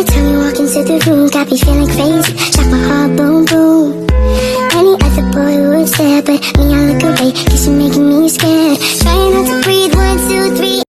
time you walk into the room, got me feeling crazy, shot my heart boom boom. Any other boy would stare, but me I look away, cause you're making me scared. Trying not to breathe, 1, 2, 3.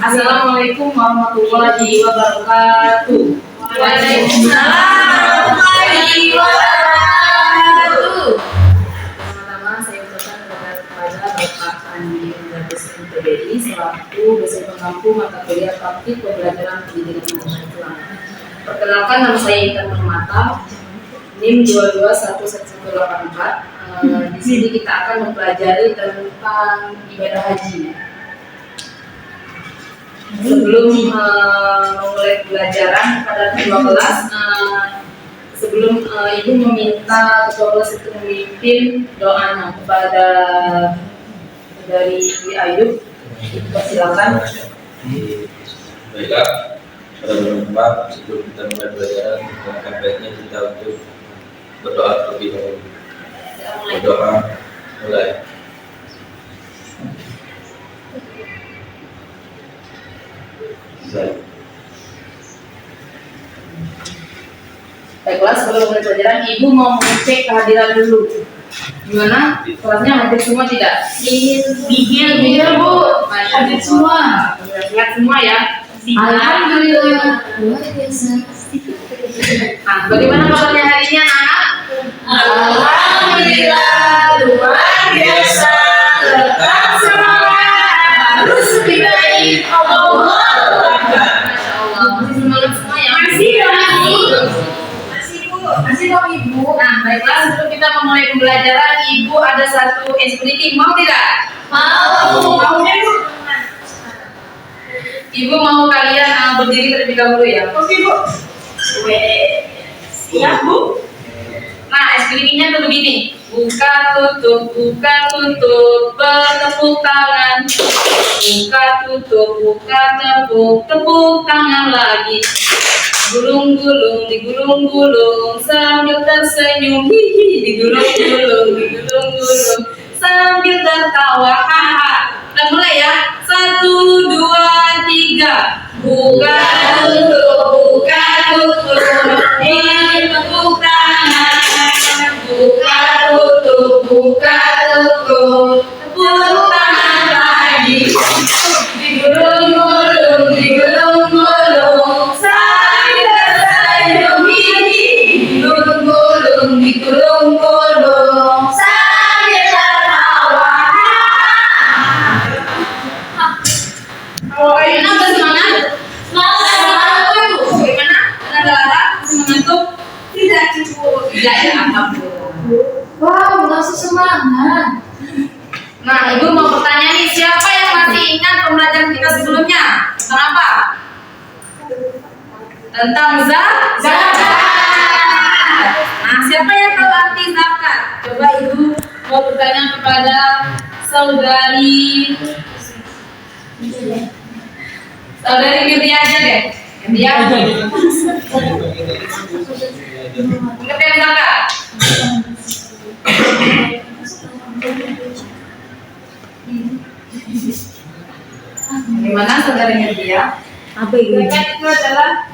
Assalamualaikum warahmatullahi wabarakatuh. Waalaikumsalam warahmatullahi wabarakatuh. Pertama-tama saya ucapkan kepada Bapak Andi Gadis MTBI selaku dosen pengampu mata kuliah praktik pembelajaran pendidikan agama Islam. Perkenalkan, nama saya Intan Permata, NIM 221184. Di sini kita akan mempelajari tentang ibadah haji. Sebelum memulai pembelajaran pada ketua kelas, sebelum Ibu meminta ketua kelas itu memimpin doanya kepada dari Ayub, silakan. Baiklah, pada berempat sebelum kita mulai pelajaran, alangkah baiknya kita untuk berdoa terlebih dahulu. Berdoa mulai. Baiklah, sebelum mulai pelajaran, Ibu mau mengecek kehadiran dulu. Gimana? Kelasnya hadir semua tidak? Hadir Bu. Hadir semua. Lihat semua ya. Alhamdulillah. Luar biasa. Nah, bagaimana kabarnya hari ini anak-anak? Alhamdulillah, luar biasa. Tetap semangat. Harus lebih baik. Allah. Masih semangat semua ya? Masih dong Ibu. Nah, baiklah, sebelum kita memulai pembelajaran, Ibu ada satu eksplitik, mau tidak? Mau. Maunya Bu. Ibu mau kalian berdiri terlebih dahulu ya. Oke Bu. Siap Bu. Nah, eksplitiknya tuh begini. Buka tutup, bertepuk tangan. Buka tutup, tepuk tangan lagi. Gulung-gulung, digulung-gulung sambil tersenyum, hihi. Digulung-gulung sambil tertawa, haha. Kita mulai ya. 1, 2, 3. Buka tutup, tepuk tangan. Buka tutup, tepuk tangan lagi. Digulung-gulung sambil tersenyum, hihi. Digulung-gulung sambil tertawa. Bagaimana bersemangat? Semangat Bu. Bagaimana? Ada Lara? Masih mengantuk? Tidak cukup. Tidak ya, alhamdulillah. Wow, langsung semangat. Nah, Ibu mau bertanya nih, siapa yang masih ingat pembelajaran kita sebelumnya? Tentang apa? Tentang zakat. Nah, siapa yang tahu arti zakat? Coba Ibu mau bertanya kepada saudari Firdia aja deh. Firdia. Pengertian zakat. Bagaimana saudari Firdia? Apa itu? Zakat itu adalah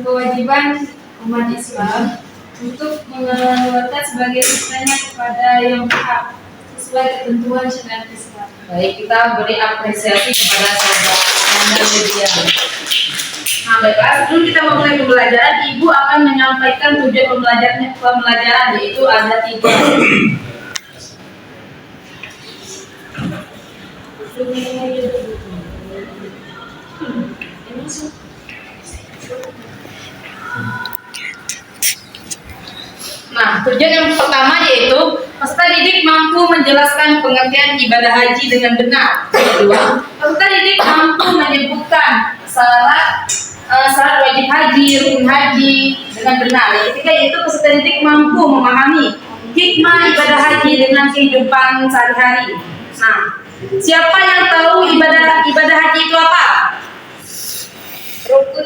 kewajiban umat Islam untuk mengeluarkan sebagai sisanya kepada yang berhak sesuai ketentuan syariat Islam. Baik, kita beri apresiasi kepada saudara Firdia. Nah, baiklah, sebelum kita memulai pembelajaran, Ibu akan menyampaikan tujuan pembelajaran, yaitu ada 3. Nah, tujuan yang pertama yaitu peserta didik mampu menjelaskan pengertian ibadah haji dengan benar. Kedua, peserta didik mampu menyebutkan syarat wajib haji, rukun haji dengan benar. Yang ketiga yaitu peserta didik mampu memahami hikmah ibadah haji dengan kehidupan sehari-hari. Nah, siapa yang tahu ibadah haji itu apa? Rukun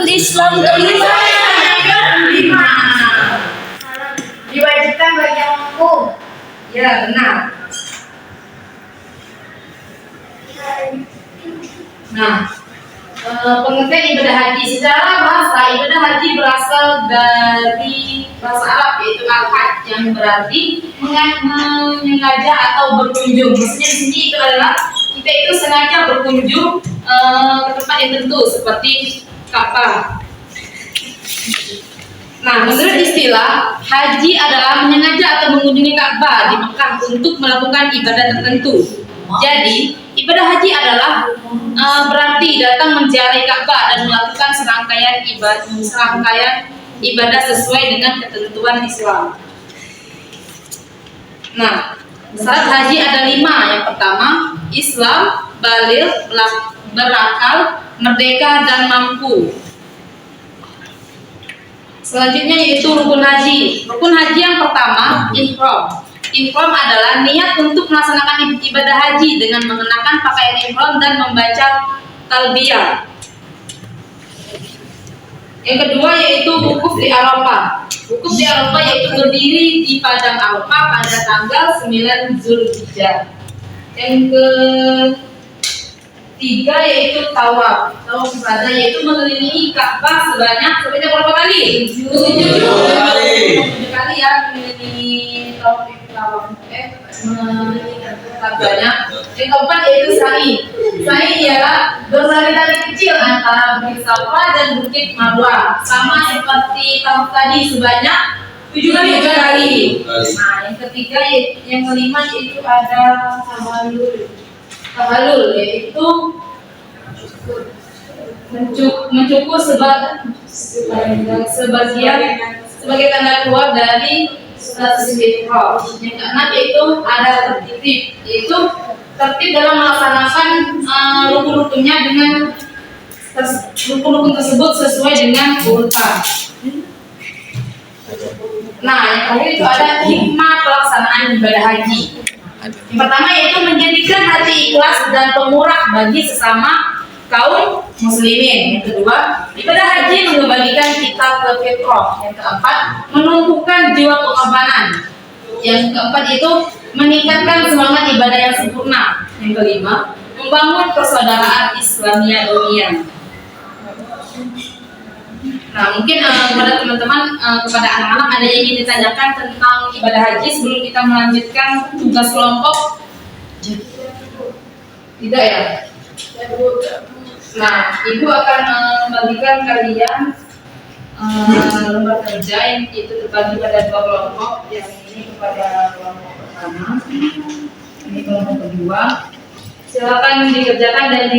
Islam kelima. Diwajibkan bagi yang mampu. Ya, benar. Nah, pengertian ibadah haji. Secara bahasa, ibadah haji berasal dari bahasa Arab yaitu al-hajj yang berarti menyengaja atau berkunjung. Maksudnya di sini itu adalah kita itu sengaja berkunjung ke tempat yang tentu seperti Ka'bah. Nah, menurut istilah, haji adalah menyengaja atau mengunjungi Ka'bah di Mekah untuk melakukan ibadah tertentu. Jadi, ibadah haji adalah berarti datang menziarahi Ka'bah dan melakukan serangkaian ibadah sesuai dengan ketentuan Islam. Nah, syarat haji ada 5. Yang pertama, Islam, baligh, berakal, merdeka, dan mampu. Selanjutnya yaitu rukun haji. Rukun haji yang pertama, ihram. Ihram adalah niat untuk melaksanakan ibadah haji dengan mengenakan pakaian ihram dan membaca talbiyah. Yang kedua yaitu wukuf di Arafah. Wukuf di Arafah yaitu berdiri di padang Arafah pada tanggal 9 Zulhijjah. Yang ketiga yaitu tawaf. Tawaf ibadah yaitu mengelilingi Ka'bah sebanyak berapa kali? 7 kali ya mengelilingi tawaf. Banyak. Yang keempat yaitu sa'i. Sa'i ialah berlari-lari kecil antara Bukit Safa dan Bukit Marwah, sama seperti tawaf tadi sebanyak 7 kali. Nah, yang kelima yaitu ada tahallul, yaitu mencukur sebagai tanda keluar dari status ihram. Yang keenam yaitu ada tertib, yaitu tertib dalam melaksanakan rukun-rukunnya dengan rukun-rukun tersebut sesuai dengan urutan. Nah, yang terakhir itu ada hikmah pelaksanaan ibadah haji. Yang pertama yaitu menjadikan hati ikhlas dan pemurah bagi sesama kaum muslimin. Yang kedua, ibadah haji mengembalikan kita ke fitrah. Yang keempat, menumbuhkan jiwa pengorbanan. Yang keempat itu meningkatkan semangat ibadah yang sempurna. Yang kelima, membangun persaudaraan Islamiyah dunia. Nah, mungkin kepada teman-teman, kepada anak-anak ada yang ingin ditanyakan tentang ibadah haji sebelum kita melanjutkan tugas kelompok? Tidak ya? Nah, Ibu akan membagikan kalian lembar kerja yang itu terbagi pada 2 kelompok. Yang ini kepada kelompok pertama, ini kelompok kedua. Silakan dikerjakan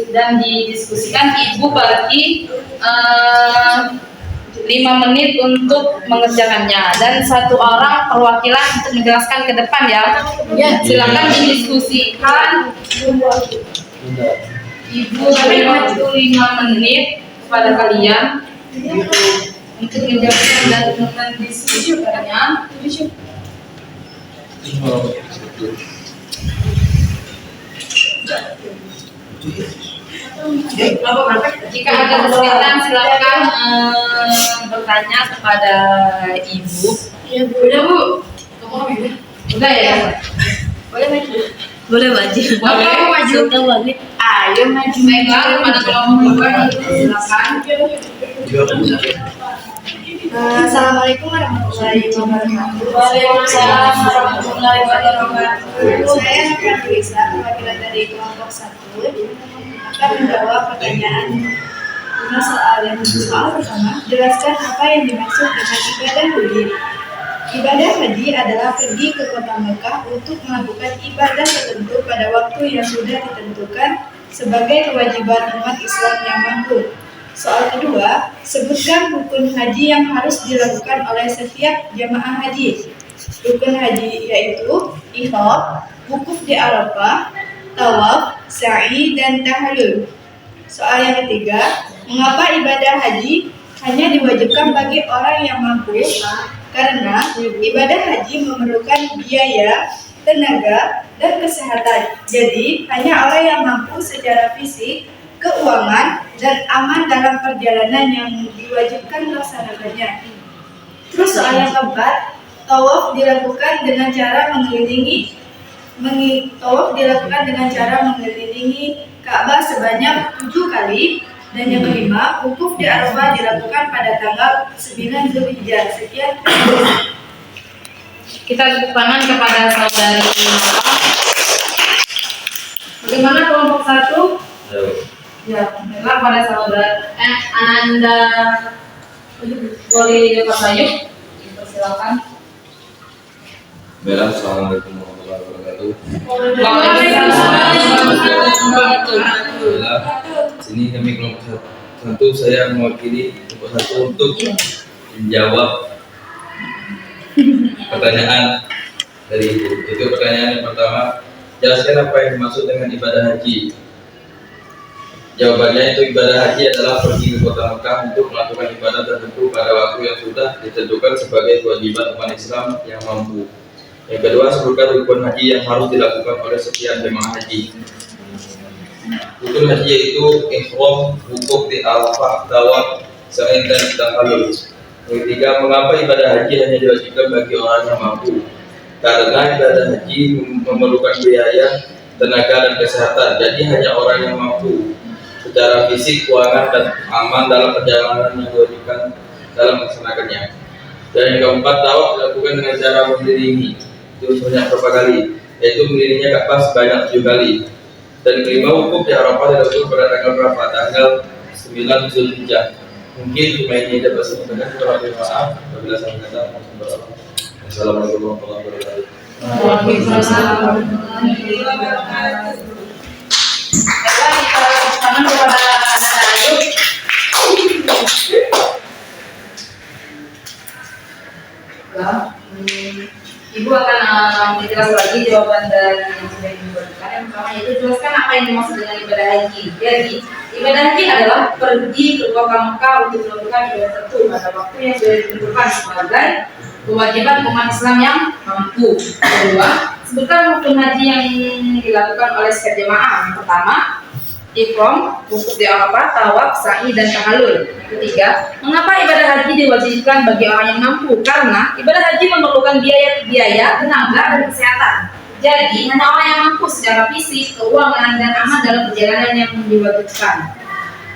dan didiskusikan. Ibu bagi 5 menit untuk mengerjakannya dan 1 orang perwakilan untuk menjelaskan ke depan ya. Silakan didiskusikan. Ibu beri waktu 5 menit kepada kalian untuk menjelaskan dan mendiskusikannya. Jika ada kesulitan silakan bertanya kepada Ibu. Ya Bu. Udah Bu. Udah ya. Boleh maju. Boleh maju. Kamu maju. Ayo maju. Baiklah kepada kelompok kedua silakan. Assalamualaikum warahmatullahi wabarakatuh. Waalaikumsalam warahmatullahi wabarakatuh. Saya akan Lisa, perwakilan dari kelompok 1, akan menjawab pertanyaan soal pertama. Jelaskan apa yang dimaksud dengan ibadah haji. Ibadah haji adalah pergi ke kota Mekah untuk melakukan ibadah tertentu pada waktu yang sudah ditentukan sebagai kewajiban umat Islam yang mampu. Soal kedua, sebutkan rukun haji yang harus dilakukan oleh setiap jamaah haji. Rukun haji yaitu ihram, wukuf di Arafah, tawaf, sa'i, dan tahallul. Soal yang ketiga, mengapa ibadah haji hanya diwajibkan bagi orang yang mampu? Karena ibadah haji memerlukan biaya, tenaga, dan kesehatan. Jadi, hanya orang yang mampu secara fisik, keuangan, dan aman dalam perjalanan yang diwajibkan melaksanakannya. Terus soal yang keempat, tawaf dilakukan dengan cara mengelilingi Ka'bah sebanyak 7 kali. Dan yang kelima, wukuf di Arafah dilakukan pada tanggal 9 Zulhijjah. Sekian. Kita tepuk tangan kepada saudari Nova. Bagaimana kelompok 1? Ya, baiklah pada saudara Ananda boleh Pak Sayuk, persilakan. Baiklah, assalamualaikum warahmatullahi wabarakatuh. Baiklah, sini kami kelompok 1, saya mewakili kelompok 1 untuk menjawab pertanyaan dari Ibu. Itu pertanyaan yang pertama, jelaskan apa yang dimaksud dengan ibadah haji. Jawabannya itu ibadah haji adalah pergi ke kota Mekah untuk melakukan ibadah tertentu pada waktu yang sudah ditentukan sebagai kewajiban umat Islam yang mampu. Yang kedua, sebutkan rukun haji yang harus dilakukan oleh setiap jemaah haji. Rukun haji yaitu ihram, wukuf di Arafah, tawaf, sa'i dan tahallul. Yang ketiga, mengapa ibadah haji hanya diwajibkan bagi orang yang mampu? Karena ibadah haji memerlukan biaya, tenaga dan kesehatan. Jadi hanya orang yang mampu secara fisik, keuangan dan aman dalam perjalanan yang diwajibkan dalam melaksanakannya. Dan yang keempat, tawaf dilakukan dengan cara mengelilingi. Itu sebanyak berapa kali? Yaitu mengelilinginya Ka'bah sebanyak 7 kali. Dan kelima, wukuf di Arafah dilakukan pada tanggal berapa? Tanggal 9 Zulhijjah. Mungkin cuma ini aja bahasa Indonesia. Terima maaf apabila saya kata. Assalamualaikum warahmatullahi wabarakatuh. Waalaikumsalam warahmatullahi wabarakatuh. Baiklah, kita tangan kepada Ananda Ayu. Ibu akan menjelaskan lagi jawaban dari yang sudah diberikan. Yang pertama yaitu jelaskan apa yang dimaksud dengan ibadah haji. Jadi ibadah haji adalah pergi ke kota Mekah untuk melakukan ibadah tertentu pada waktu yang sudah ditentukan sebagai kewajiban umat Islam yang mampu. Kedua, sebutkan rukun haji yang dilakukan oleh setiap jemaah. Yang pertama, ihram, wukuf di Arafah, tawaf, sa'i dan tahallul. Yang ketiga, mengapa ibadah haji diwajibkan bagi orang yang mampu? Karena ibadah haji memerlukan biaya, tenaga dan kesehatan. Jadi hanya orang yang mampu secara fisik, keuangan dan aman dalam perjalanan yang diwajibkan.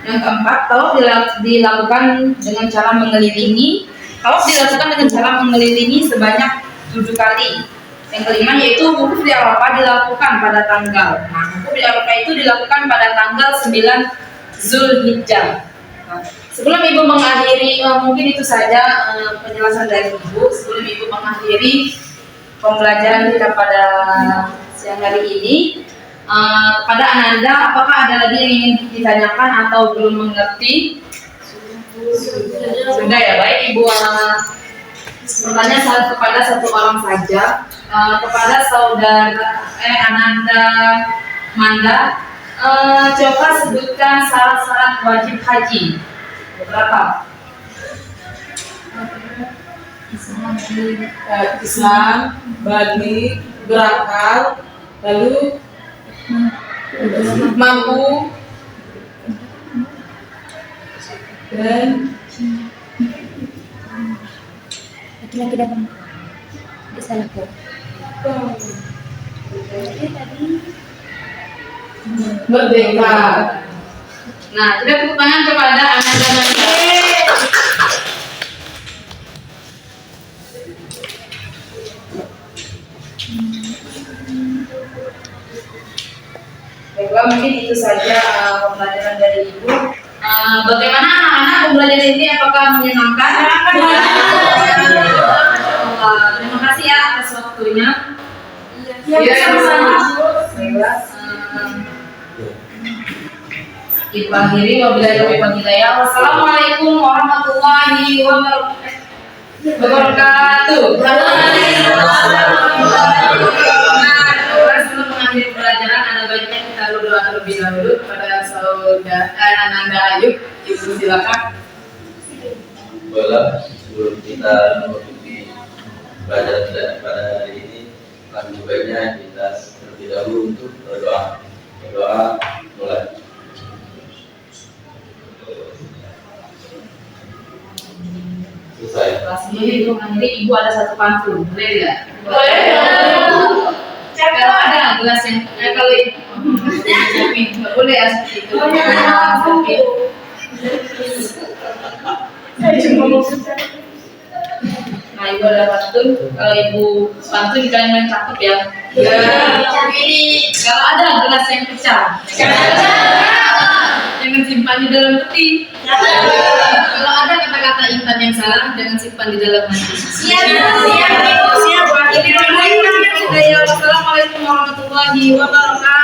Yang keempat, tawaf dilakukan dengan cara mengelilingi. Tawaf dilakukan dengan cara mengelilingi sebanyak 7 kali. Yang kelima yaitu wukuf di Arafah dilakukan pada tanggal. Nah, wukuf di Arafah itu dilakukan pada tanggal 9 Zulhijjah. Nah, sebelum Ibu mengakhiri, mungkin itu saja penjelasan dari Ibu. Sebelum Ibu mengakhiri pembelajaran kita pada siang hari ini, pada Ananda, apakah ada lagi yang ingin ditanyakan atau belum mengerti? Sudah ya, baik Ibu. Bertanya kepada satu orang saja, kepada saudara Ananda Manda. Coba sebutkan syarat-syarat wajib haji. Berapa? Islam, balik, berakal, lalu mampu dan Laki-laki dapat bisa laku. merdeka. Nah, kita tepuk tangan kepada Ananda Manda. Baiklah, mungkin itu saja pembelajaran dari Ibu. Bagaimana anak-anak pembelajaran ini? Apakah menyenangkan? Terima kasih ya atas waktunya. Iya, sama-sama. Baiklah. Ibu akhiri wabillahi taufiq wal hidayah. Wassalamualaikum warahmatullahi wabarakatuh. Sebelum mengakhiri pembelajaran, ada baiknya kita berdoa terlebih dahulu kepada saudara Ananda Ayu. Ibu silakan. Baiklah, sebelum kita mengikuti pelajaran kita pada hari ini, lebih baiknya kita terlebih dahulu untuk berdoa. Berdoa mulai. Selesai. Sebelum Ibu mengakhiri, Ibu ada satu pantun, boleh tidak? Boleh. Kalau ada gelas yang kalau nggak boleh ya seperti itu. Nah, ibu ada pantun. Kalau ibu pantun kalian main cakep ya. Kalau ada gelas yang pecah, jangan simpan di dalam peti. Kalau ada kata-kata Intan yang salah, jangan simpan di dalam hati. Siap. Assalamualaikum warahmatullahi wabarakatuh.